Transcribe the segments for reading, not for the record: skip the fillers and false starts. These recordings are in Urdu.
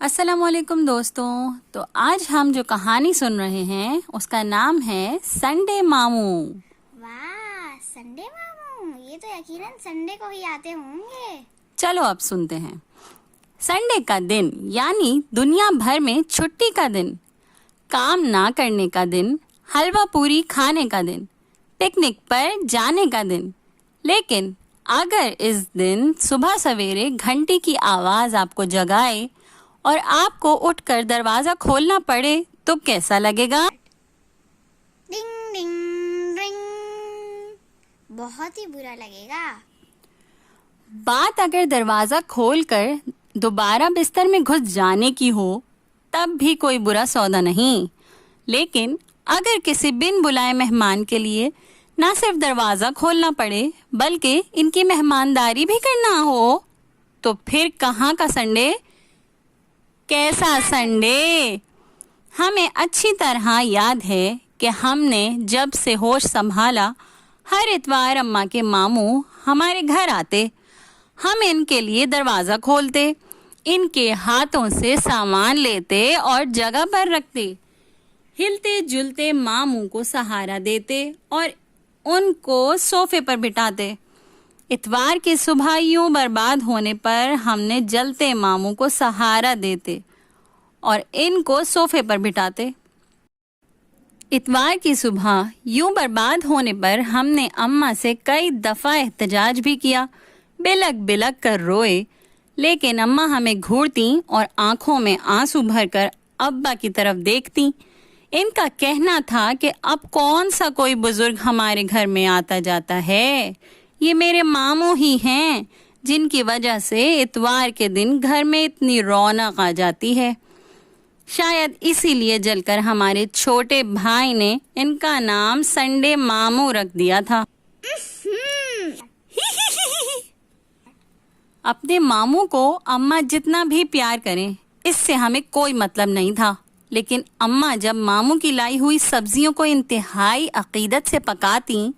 السلام علیکم دوستوں. تو آج ہم جو کہانی سن رہے ہیں اس کا نام ہے سنڈے ماموں. واہ، سنڈے ماموں، یہ تو یقیناً سنڈے کو ہی آتے ہوں گے. چلو اب سنتے ہیں. سنڈے کا دن یعنی دنیا بھر میں چھٹی کا دن، کام نہ کرنے کا دن، حلوہ پوری کھانے کا دن، پکنک پر جانے کا دن. لیکن اگر اس دن صبح سویرے گھنٹی کی آواز آپ کو جگائے اور آپ کو اٹھ کر دروازہ کھولنا پڑے تو کیسا لگے گا؟ ڈنگ ڈنگ ڈنگ، بہت ہی برا لگے گا. بات اگر دروازہ کھول کر دوبارہ بستر میں گھس جانے کی ہو تب بھی کوئی برا سودا نہیں. لیکن اگر کسی بن بلائے مہمان کے لیے نہ صرف دروازہ کھولنا پڑے بلکہ ان کی مہمانداری بھی کرنا ہو تو پھر کہاں کا سنڈے؟ کیسا سنڈے؟ ہمیں اچھی طرح یاد ہے کہ ہم نے جب سے ہوش سنبھالا ہر اتوار اماں کے ماموں ہمارے گھر آتے. ہم ان کے لیے دروازہ کھولتے، ان کے ہاتھوں سے سامان لیتے اور جگہ پر رکھتے، ہلتے جلتے ماموں کو سہارا دیتے اور ان کو صوفے پر بٹھاتے. اتوار کی صبح یوں برباد ہونے پر ہم نے جلتے ماموں کو سہارا دیتے اور ان کو صوفے پر بٹھاتے. اتوار کی صبح یوں برباد ہونے پر ہم نے اماں سے کئی دفعہ احتجاج بھی کیا، بلک بلک کر روئے، لیکن اماں ہمیں گھورتیں اور آنکھوں میں آنسو بھر کر ابا کی طرف دیکھتیں. ان کا کہنا تھا کہ اب کون سا کوئی بزرگ ہمارے گھر میں آتا جاتا ہے، یہ میرے ماموں ہی ہیں جن کی وجہ سے اتوار کے دن گھر میں اتنی رونق آ جاتی ہے. شاید اسی لیے جل کر ہمارے چھوٹے بھائی نے ان کا نام سنڈے ماموں رکھ دیا تھا. اپنے ماموں کو اماں جتنا بھی پیار کریں اس سے ہمیں کوئی مطلب نہیں تھا، لیکن اماں جب ماموں کی لائی ہوئی سبزیوں کو انتہائی عقیدت سے پکاتیں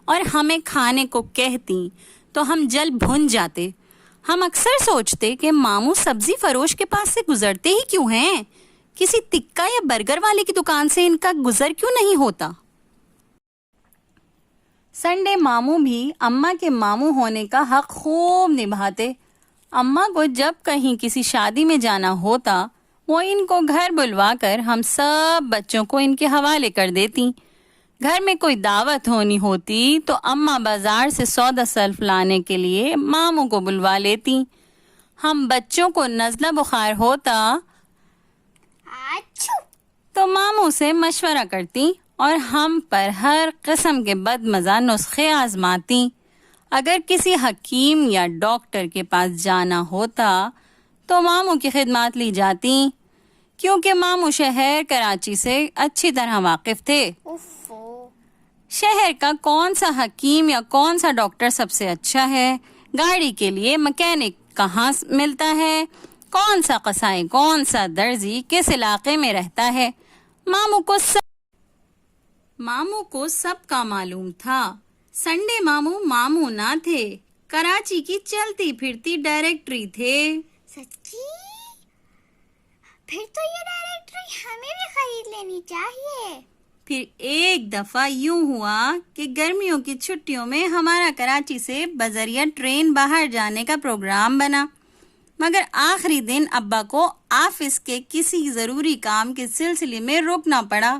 اور ہمیں کھانے کو کہتیں تو ہم جل بھن جاتے. ہم اکثر سوچتے کہ ماموں سبزی فروش کے پاس سے گزرتے ہی کیوں ہیں، کسی تکہ یا برگر والے کی دکان سے ان کا گزر کیوں نہیں ہوتا. سنڈے ماموں بھی اماں کے ماموں ہونے کا حق خوب نبھاتے. اماں کو جب کہیں کسی شادی میں جانا ہوتا وہ ان کو گھر بلوا کر ہم سب بچوں کو ان کے حوالے کر دیتی. گھر میں کوئی دعوت ہونی ہوتی تو اماں بازار سے سودا سلف لانے کے لیے ماموں کو بلوا لیتی. ہم بچوں کو نزلہ بخار ہوتا تو ماموں سے مشورہ کرتی اور ہم پر ہر قسم کے بد مزہ نسخے آزماتی. اگر کسی حکیم یا ڈاکٹر کے پاس جانا ہوتا تو ماموں کی خدمات لی جاتی کیونکہ ماموں شہر کراچی سے اچھی طرح واقف تھے. شہر کا کون سا حکیم یا کون سا ڈاکٹر سب سے اچھا ہے، گاڑی کے لیے مکینک کہاں ملتا ہے، کون سا قصائی کون سا درزی کس علاقے میں رہتا ہے، ماموں کو سب کا معلوم تھا. سنڈے ماموں ماموں نہ تھے، کراچی کی چلتی پھرتی ڈائریکٹری تھے. سچی؟ پھر تو یہ ڈائریکٹری ہمیں بھی خرید لینی چاہیے. پھر ایک دفعہ یوں ہوا کہ گرمیوں کی چھٹیوں میں ہمارا کراچی سے بذریعہ ٹرین باہر جانے کا پروگرام بنا، مگر آخری دن ابا کو آفس کے کسی ضروری کام کے سلسلے میں روکنا پڑا.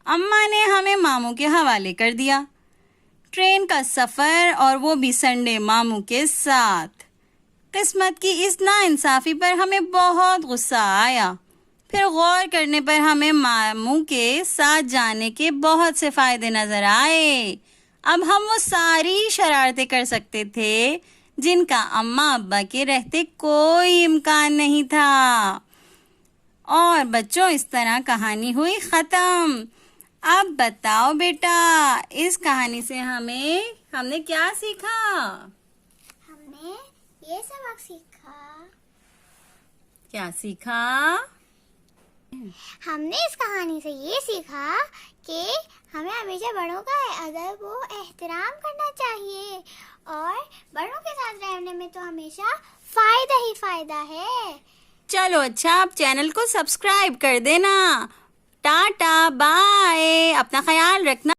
اماں نے ہمیں ماموں کے حوالے کر دیا. ٹرین کا سفر اور وہ بھی سنڈے ماموں کے ساتھ. قسمت کی اس ناانصافی پر ہمیں بہت غصہ آیا. پھر غور کرنے پر ہمیں ماموں کے ساتھ جانے کے بہت سے فائدے نظر آئے. اب ہم وہ ساری شرارتیں کر سکتے تھے جن کا اماں ابا کے رہتے کوئی امکان نہیں تھا. اور بچوں، اس طرح کہانی ہوئی ختم. اب بتاؤ بیٹا، اس کہانی سے ہم نے کیا سیکھا؟ ہم نے یہ سبق سیکھا. کیا سیکھا؟ ہم نے اس کہانی سے یہ سیکھا کہ ہمیں ہمیشہ بڑوں کا ادب و احترام کرنا چاہیے اور بڑوں کے ساتھ رہنے میں تو ہمیشہ فائدہ ہی فائدہ ہے. چلو اچھا، آپ چینل کو سبسکرائب کر دینا. ٹاٹا، بائے، اپنا خیال رکھنا.